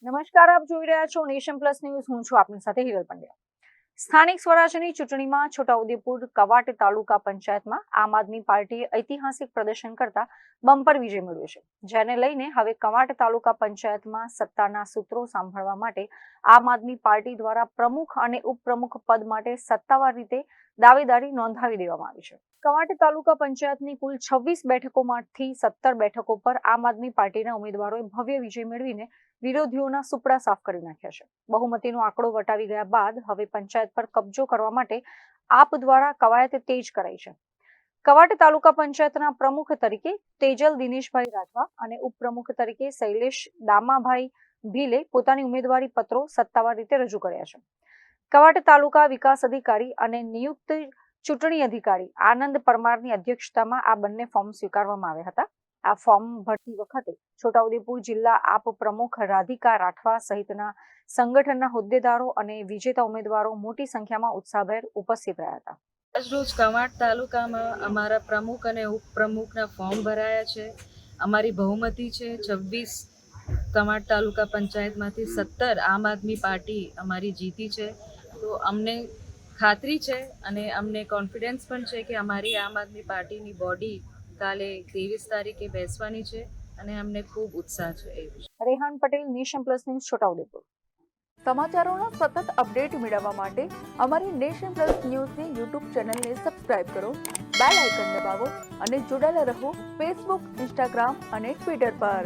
નમસ્કાર, આપ જોઈ રહ્યા છો નેશન પ્લસ ન્યૂઝ. હું છું આપની સાથે હિરલ પંડ્યા. સ્થાનિક સ્વરાજ્યની ચૂંટણીમાં છોટાઉદેપુર કવાંટ તાલુકા પંચાયતમાં આમ આદમી પાર્ટીએ ઐતિહાસિક પ્રદર્શન કરતા બમ્પર વિજય મેળવ્યો છે, જેને લઈને હવે કવાંટ તાલુકા પંચાયતમાં સત્તાના સૂત્રો સાંભળવા માટે આમ આદમી પાર્ટી દ્વારા પ્રમુખ અને ઉપપ્રમુખ પદ માટે સત્તાવાર રીતે દાવેદારી નોંધાવી દેવામાં આવી છે. કવાંટ તાલુકા પંચાયતની કુલ 26 બેઠકોમાંથી 17 બેઠકો પર આમ આદમી પાર્ટીના ઉમેદવારોએ ભવ્ય વિજય મેળવીને વિરોધીઓના સુપડા સાફ કરી નાખ્યા છે. બહુમતીનો આંકડો વટાવી ગયા બાદ હવે પંચાયત પર કબજો કરવા માટે આપ દ્વારા કવાયત તેજ કરાઈ છે. કવાંટ તાલુકા પંચાયતના પ્રમુખ તરીકે તેજલ દિનેશભાઈ રાઠવા અને ઉપપ્રમુખ તરીકે શૈલેષ દામાભાઈ ભીલે પોતાની ઉમેદવારી પત્રો સત્તાવાર રીતે રજૂ કર્યા છે. કવાંટ તાલુકા વિકાસ અધિકારી અને નિયુક્ત ચૂંટણી અધિકારી આનંદ પરમારની અધ્યક્ષતામાં આ બંને ફોર્મ સ્વીકારવામાં આવ્યા હતા. આ ફોર્મ ભરતી વખતે છોટાઉદેપુર જિલ્લા આપ પ્રમુખ રાધિકા રાઠવા સહિતના સંગઠનના હોદ્દેદારો અને વિજેતા ઉમેદવારો મોટી સંખ્યામાં ઉત્સાહભેર ઉપસ્થિત રહ્યા હતા. આજરોજ કવાંટ તાલુકામાં અમારા પ્રમુખ અને ઉપપ્રમુખના ફોર્મ ભરાયા છે. અમારી બહુમતી છે 26. કવાંટ તાલુકા પંચાયતમાંથી 17 આમ આદમી પાર્ટી અમારી જીતી છે. તો અમને ખાતરી છે અને અમને કોન્ફિડન્સ પણ છે કે અમારી આમ આદમી પાર્ટીની બોડી કાલે 23 તારીખે બેસવાની છે અને અમને ખૂબ ઉત્સાહ છે. Rehan Patel, nation plus news, Chhota Udepur. સમાચારોના સતત અપડેટ મેળવવા માટે અમારી નેશન પ્લસ ન્યૂઝની યુટ્યુબ ચેનલને સબસ્ક્રાઇબ કરો, બેલ આઇકન દબાવો અને જોડાયેલા રહો ફેસબુક, ઇન્સ્ટાગ્રામ અને ટ્વિટર પર.